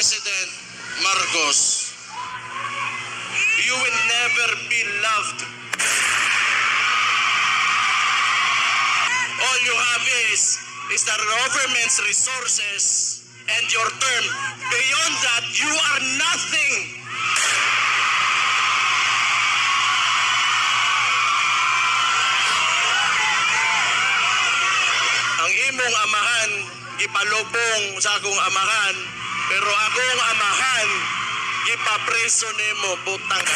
President Marcos, you will never be loved. All you have is the government's resources and your term. Beyond that, you are nothing. Ang imong amahan, ipalubong sa akong amahan, pero akong amahan, ipapreso nimo, butang.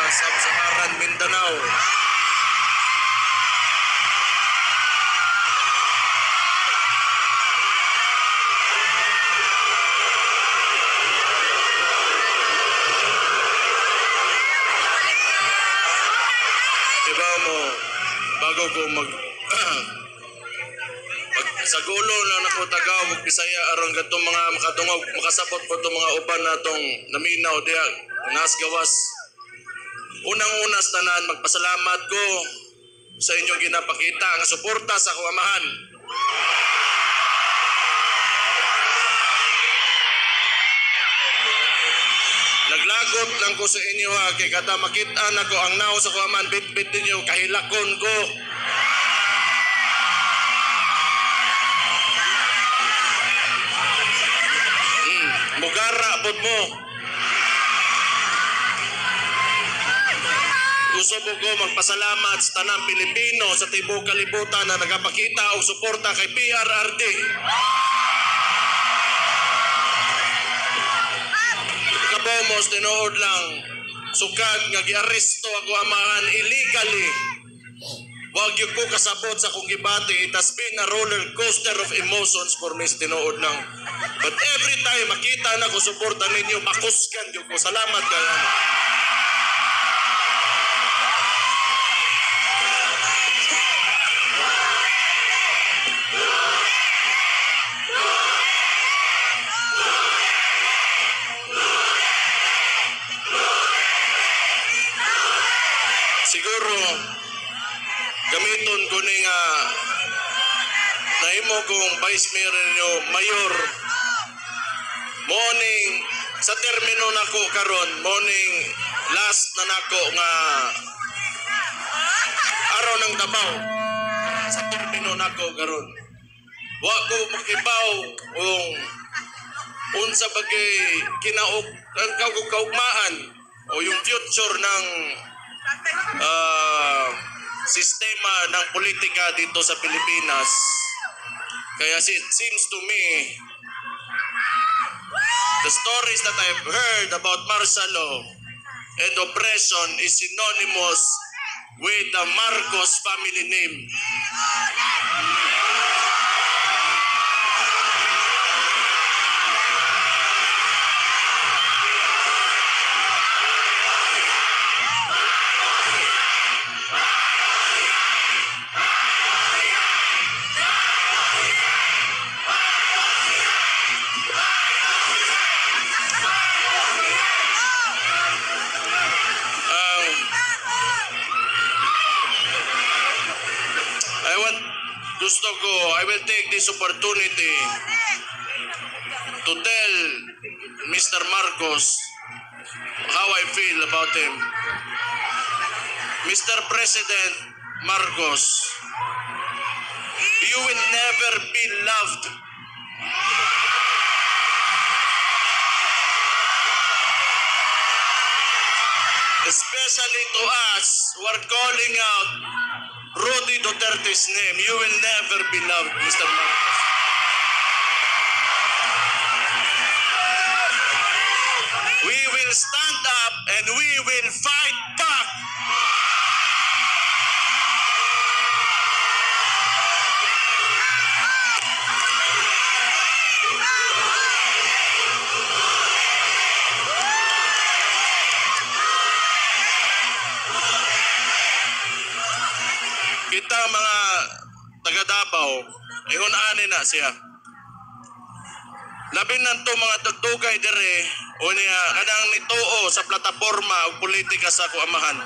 Sub-Saharan Mindanao. Diba mo, bago ko sa gulo na nakutagaw mag Bisaya aron gatong mga makatungog makasabot po itong mga uban natong naminaw diha ngas gawas. Unang-unas tanan, magpasalamat ko sa inyong ginapakita ang suporta sa kuamahan. Naglagot lang ko sa inyo ha, kay kada makita na ko ang naw sa kuamahan, bit-bit ninyo, kahilakon ko. Mugara po mo. Gusto ko magpasalamat sa tanang Pilipino sa tibok kalibutan na nagapakita og suporta kay PRRD. Kabomos, tinuod lang, sukag nga giaresto ako amahan illegally. Wag yung ko kasabot sa kong gibati. It has been a roller coaster of emotions for me, tinuod lang. But every time makita na ko suporta ninyo, makusgan yung ko. Salamat kayo. Siguro, gamiton ko ni nga nahimo kong Vice Mayor morning sa termino nako karon morning last na nako nga araw ng Davao sa termino nako karon wa ko makibaw kung unsa bagay kinaog ang kaugmaan o yung future ng sistema ng politika dito sa Pilipinas. Kaya it seems to me the stories that I've heard about martial law and oppression is synonymous with the Marcos family name. Gusto ko, I will take this opportunity to tell Mr. Marcos how I feel about him. Mr. President Marcos, you will never be loved. Especially to us who are calling out Rudy Duterte's name. You will never be loved, Mr. Marcos. We will stand up and we will fight back. Samtang mga taga Davao, ingon ani na siya. Labi nanto mga tugtugay dire o niya kanang nituo sa plataporma o politika sa kuamahan.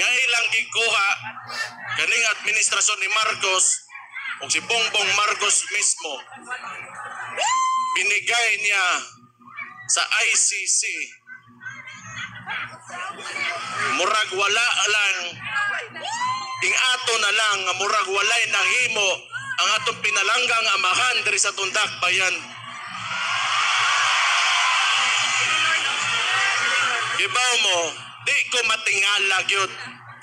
Nga ilang gikuha kaning administrasyon ni Marcos o si Bongbong Marcos mismo binigay niya sa ICC. Murag wala lang ato na lang nga murag walay nahimo ang atong pinalanggang amahan diri sa Tundak Bayan. Gibaw mo, di ko matingala gyud,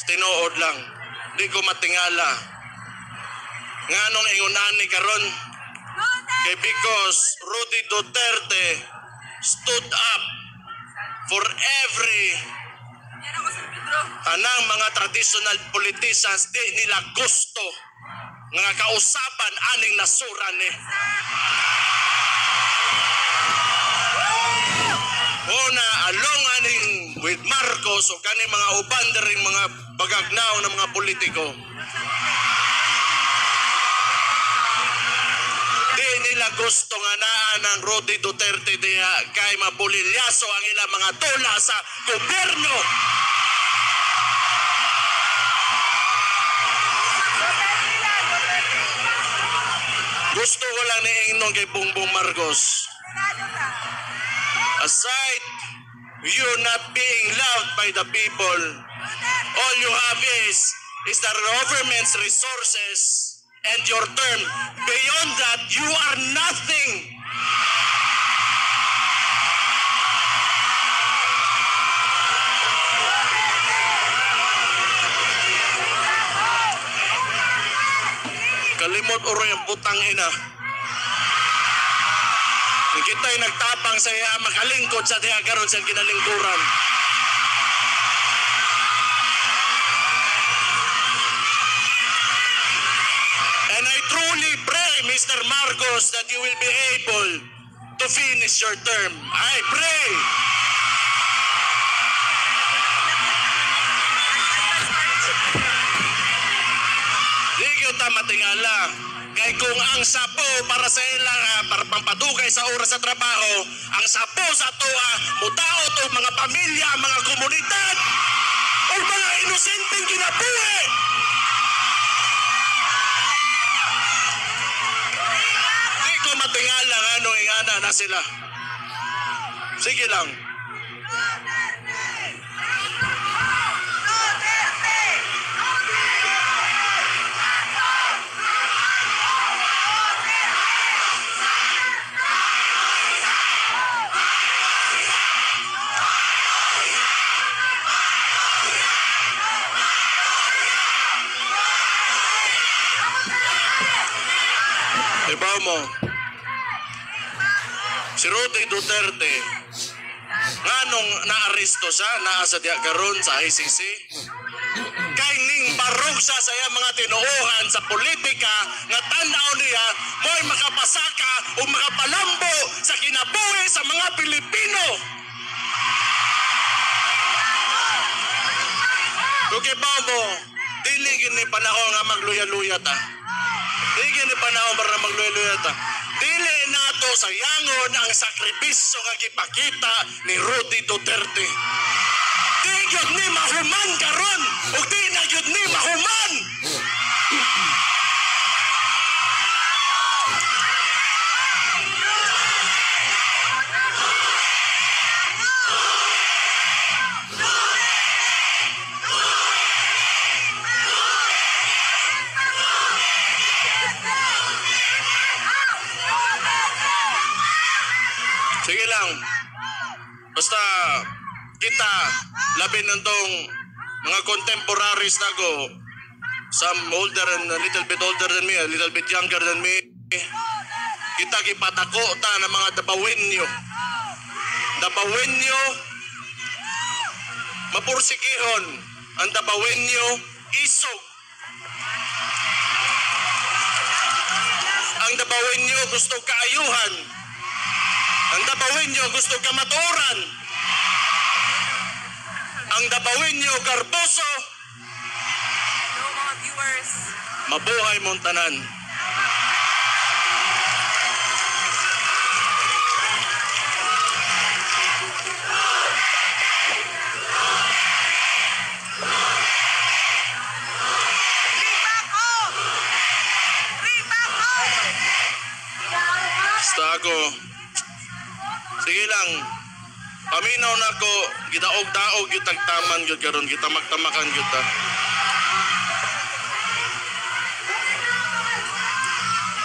tinuod lang. Di ko matingala. Nganong ingunan ni karon? Kay because Rudy Duterte stood up for every tanang mga traditional politicians di nila gusto nga kausapan aning nasuran ni. Una, along aning with Marcos o kaning mga uban ring mga bagagnaw ng mga politiko. Di nila gusto nga naan ang Rudy Duterte diha kay mabulilyaso ang ilang mga tula sa gobyerno. Gusto ko lang niingnon kay Bongbong Marcos. Aside you not being loved by the people, all you have is the government's resources and your term. Beyond that, you are nothing. Kalimot oro yung putang ina. Kita'y nagtapang sa iya makalingkod sa diha karon sa kinalingkuran. And I truly pray, Mr. Marcos, that you will be able to finish your term. I pray. Di kita matingala. Kaya kung ang sapo para sa ilang para pampadugay sa oras sa trabaho, ang sapo sa tuwa, mutaot o mga pamilya, mga komunidad, o mga inosenteng kinabuhi. Di ko matingala nga ano ingana na sila. Sige lang. Ibaw mo, si Rudy Duterte, nga nung naaresto siya, naasa diya karon sa ICC, kay ning barog siya sa iya mga tinuuhan sa politika, nga tanaw niya, mo'y makapasaka o makapalambo sa kinabuhi sa mga Pilipino. Okay ba mo, dili gini panahon nga magluya-luya ta. Dili ni panahon para magluya-luya ta. Dili nato sayangon ang sakripisyo nga gipakita ni Rudy Duterte. Di gyud ni mahuman karon ug di na gyud ni mahuman. Sige lang. Basta kita labi nitong mga contemporaries na ko, some older and a little bit older than me, a little bit younger than me, kita gipatako ta ng mga Dabawenyo. Dabawenyo, mapursikihon. Ang Dabawenyo, isog. Ang Dabawenyo gusto kaayuhan. Ang Dabawenyo gusto kamaturan. Ang Dabawenyo garboso. Mabuhay mong tanan. Basta ako, sige lang, paminaw na ko, gidaog-daog yung tagtaman yun karon, gitamak-tamakan yun ta.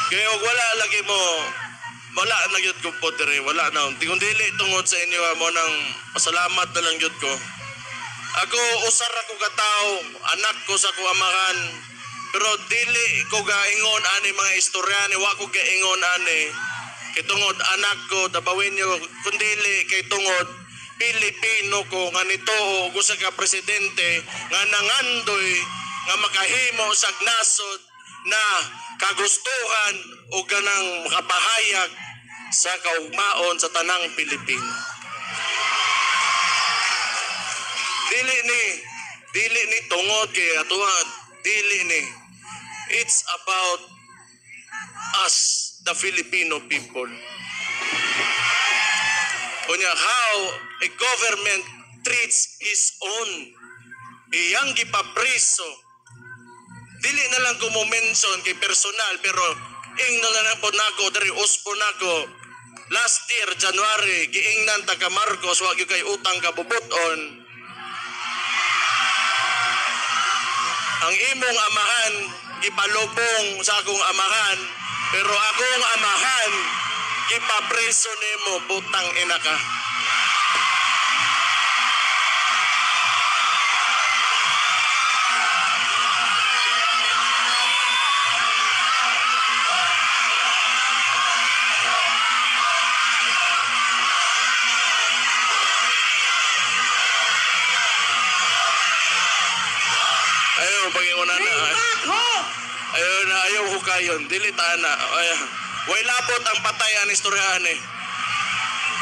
Kaya wala lagi mo, wala na yun ko po dire, wala na. Kung dili tungod sa inyo, mo nang pasalamat na lang yun ko. Ako, usar ako katao, anak ko sa kuamahan, pero dili ko gaingon ani mga istoryani, wa ko gaingon ani. Kay tungod anak ko, dabawin nyo, kung dili kay tungod, Pilipino ko nga nito o gusto ka presidente nga nangandoy nga makahimo sa nasod na kagustuhan o ganang makapahayag sa kaugmaon sa tanang Pilipino. Dili ni tungod kay atuan, dili ni. It's about us, the Filipino people. Kunya, how a government treats his own. Iyang gipapriso. Dili na lang ko mo-mention kay personal, pero ing na lang po nako, dari uspo nako. Last year, January, giingnan taga Marcos, wag yung kay utang kabubuton. Ang imong amahan, ipalubong sa akong amahan, pero akong amahan, ipapreso nimo, butang ina ka. Ayaw, pag-iunan na. Ayaw hukayon. Dilitaan na. Way labot ang patay ang istoryahan eh.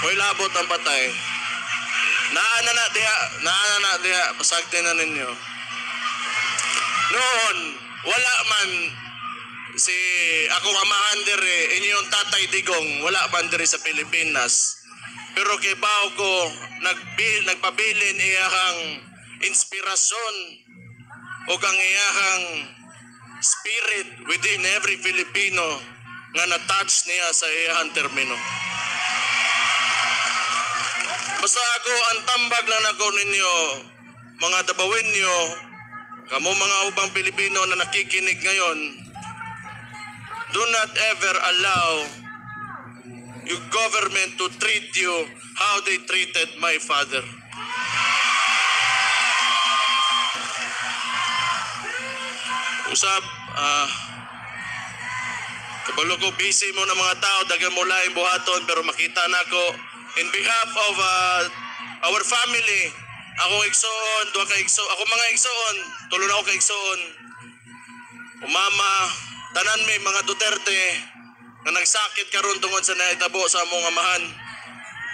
Way labot ang patay. Naana na diha. Pasagtin na ninyo. Noon, wala man si akong amahan diri, inyong tatay Digong, wala man diri sa Pilipinas. Pero kay bao ko, nagpabilin iyahang inspirasyon o kang iyahang spirit within every Filipino nga na-touch niya sa iyahang termino. Basta ako, ang tambag lang ako ninyo, mga dabawin nyo, kamo mga ubang Pilipino na nakikinig ngayon, do not ever allow your government to treat you how they treated my father. Usap, kabalo ko busy mo ng mga tao, dagan mo laing buhaton, pero makita na ko, in behalf of our family, akong igsoon, ako mga igsoon, tulo na ako ka igsoon, umama, tanan may mga Duterte, na nagsakit karon tungod sa naitabo sa among amahan.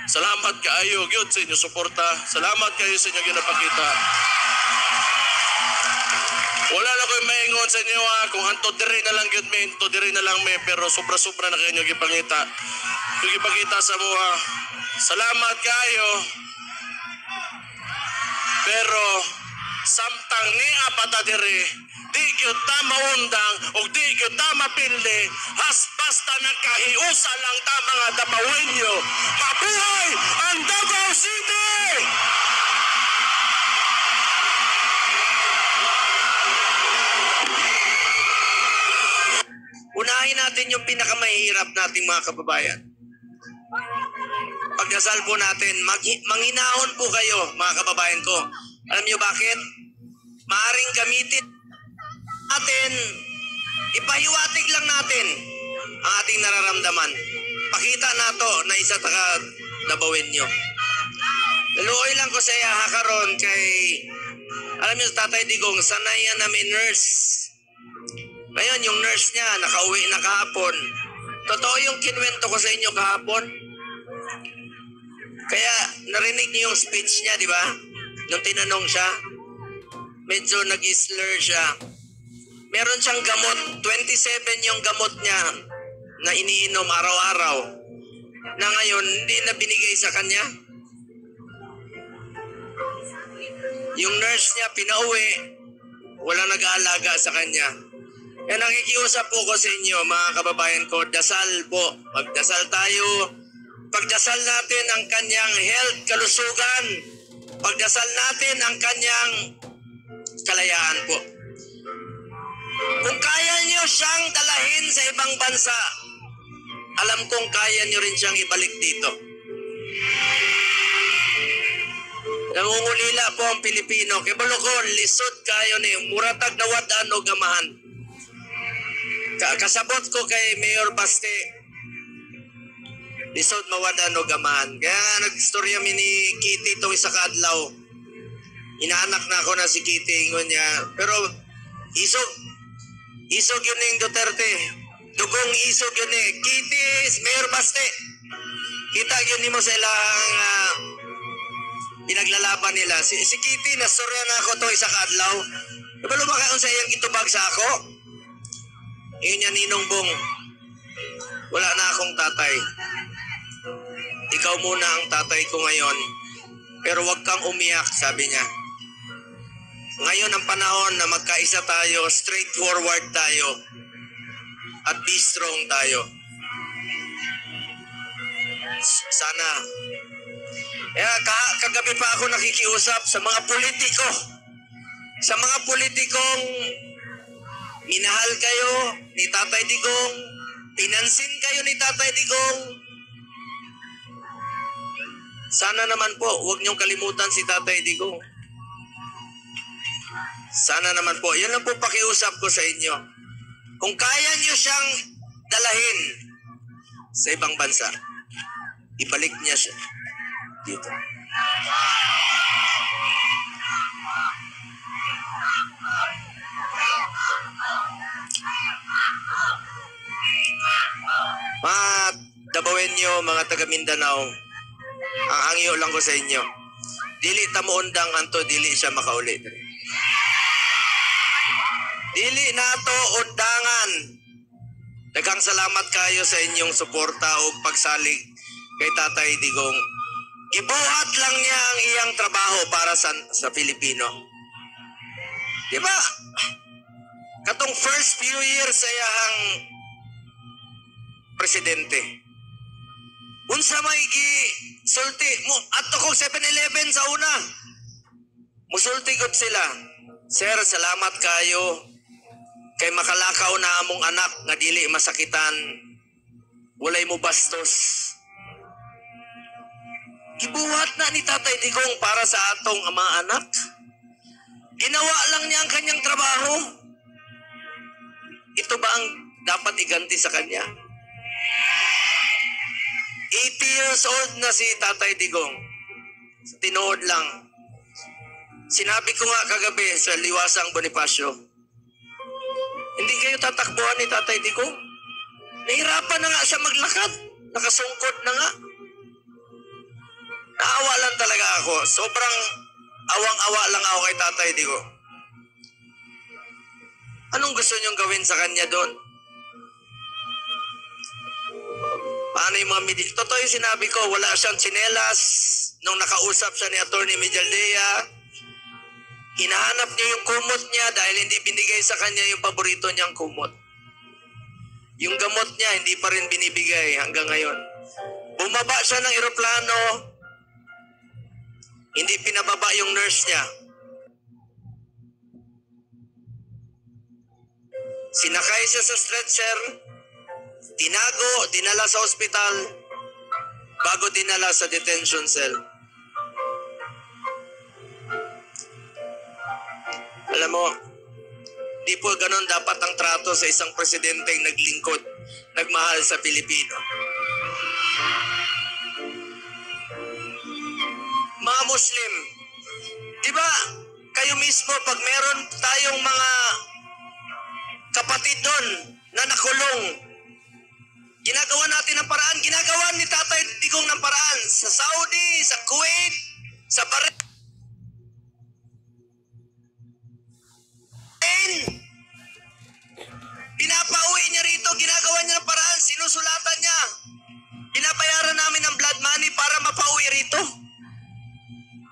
Salamat kaayo, gyud sa inyo suporta, salamat kayo sa inyo ginapakita. Wala na ko'y maingon sa inyo kung hanto diri na lang gyud may, to diri na lang may, pero sobra-sobra na kayo gipangita. Gipakita sa mga salamat kayo. Pero samtang ni apata diri, di gyud ta maundang o di gyud ta mapildi, basta nagkahiusa lang ta mga dabawin nyo. Mabuhay ang Davao City! Unahin natin yung pinakamahirap nating mga kababayan. Pagdasal po natin, manghinahon po kayo mga kababayan ko. Alam niyo bakit? Maaring gamitin natin, ipahiwatig lang natin ang ating nararamdaman. Pakita nato na isa taka dabawin nyo. Laluoy lang ko sa iya hakaron kay, alam niyo Tatay Digong, sanay yan na may nurse. Ngayon, yung nurse niya, nakauwi na kahapon. Totoo yung kinwento ko sa inyo kahapon. Kaya, narinig niyo yung speech niya, di ba? Nung tinanong siya, medyo nag-slur siya. Meron siyang gamot, 27 yung gamot niya na iniinom araw-araw na ngayon hindi na binigay sa kanya. Yung nurse niya pinauwi, wala nag-aalaga sa kanya. Kaya nakikiusap po ko sa inyo mga kababayan ko, dasal po, magdasal tayo. Pagdasal natin ang kanyang health, kalusugan. Pagdasal natin ang kanyang kalayaan po. Kung kaya niyo siyang dalahin sa ibang bansa, alam kong kaya niyo rin siyang ibalik dito. Nangungulila po ang Pilipino. Kaya balokon, lisod kayo ni muratag na wadan o gamahan. Kasabot ko kay Mayor Baste, lisod mawadan o gamahan. Kaya nag-istorya mi ni Kitty itong isa kaadlaw. Inaanak na ako na si Kitty, ingon niya. Pero isog yun yung Duterte. Dugong isog yun eh. Kitty is Mayor Baste. Kita yun mo sa ilang pinaglalaban nila. Si Kitty, nastorya na ako to isa kaadlaw. Pero lumakaon sa iyang itubag sa ako. Yun niya, Ninong Bong. Wala na akong tatay. Ikaw muna ang tatay ko ngayon. Pero wag kang umiyak, sabi niya. Ngayon ang panahon na magkaisa tayo, straightforward tayo, at be strong tayo. Sana. Kagabi pa ako nakikiusap sa mga politiko. Sa mga politikong minahal kayo ni Tatay Digong, pinansin kayo ni Tatay Digong. Sana naman po, huwag niyong kalimutan si Tatay Digong. Sana naman po, yan lang po pakiusap ko sa inyo. Kung kaya niyo siyang dalahin sa ibang bansa, ibalik niya siya dito. Mga Dabawenyo, mga taga Mindanao, ang angyo lang ko sa inyo, dili tamo undang anto, dili siya makauli. Dili nato undangan. Daghang salamat kayo sa inyong suporta o pagsalig kay Tatay Digong. Ibuhat lang niya ang iyang trabaho para sa Pilipino. Diba? Katong first few years sa iyang presidente. Unsa may sulti mo ato kong 7-Eleven sa una. Musulti gud sila. Sir, salamat kayo kay makalakaw na among anak nga dili masakitan. Walay mo bastos. Gibuhat na ni Tatay Digong para sa atong mga anak. Ginawa lang niya ang kanyang trabaho. Ito ba ang dapat iganti sa kanya? 80 years old na si Tatay Digong. Sa tinood lang. Sinabi ko nga kagabi sa Liwasang Bonifacio, hindi kayo tatakbuhan ni Tatay Digong. Nahirapan na nga siya maglakad. Nakasungkod na nga. Naawa lang talaga ako. Sobrang awang-awa lang ako kay Tatay Digong. Anong gusto niyong gawin sa kanya doon? Paano yung mga totoo yung sinabi ko, wala siyang tsinelas nung nakausap siya ni Atty. Mijaldea. Hinahanap niya yung kumot niya dahil hindi binigay sa kanya yung paborito niyang kumot. Yung gamot niya, hindi pa rin binibigay hanggang ngayon. Bumaba siya ng eroplano, hindi pinababa yung nurse niya. Sinakay siya sa stretcher, tinago, dinala sa ospital, bago dinala sa detention cell. Alam mo, di po ganon dapat ang trato sa isang presidenteng naglingkod, nagmahal sa Pilipino. Mga Muslim, di ba kayo mismo pag meron tayong mga kapatid doon na nakulong, ginagawa natin ng paraan, ginagawa ni Tatay Digong ng paraan sa Saudi, sa Kuwait, sa Bahrain. ginagawa niya ng paraan, sinusulatan niya. Binabayaran namin ng blood money para mapauwi rito.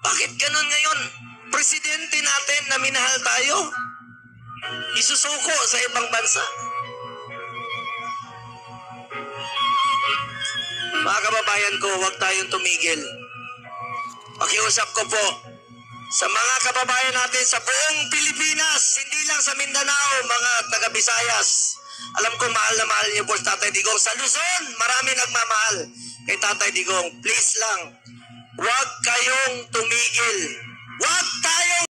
Bakit ganun ngayon? Presidente natin na minahal tayo, isusuko sa ibang bansa. Mga kababayan ko, huwag tayong tumigil. Pakiusap ko po sa mga kababayan natin sa buong Pilipinas, hindi lang sa Mindanao, mga taga-Visayas. Alam ko mahal na mahal niyo po Tatay Digong. Sa Luzon, marami nagmamahal kay Tatay Digong. Please lang, huwag kayong tumigil. Huwag tayong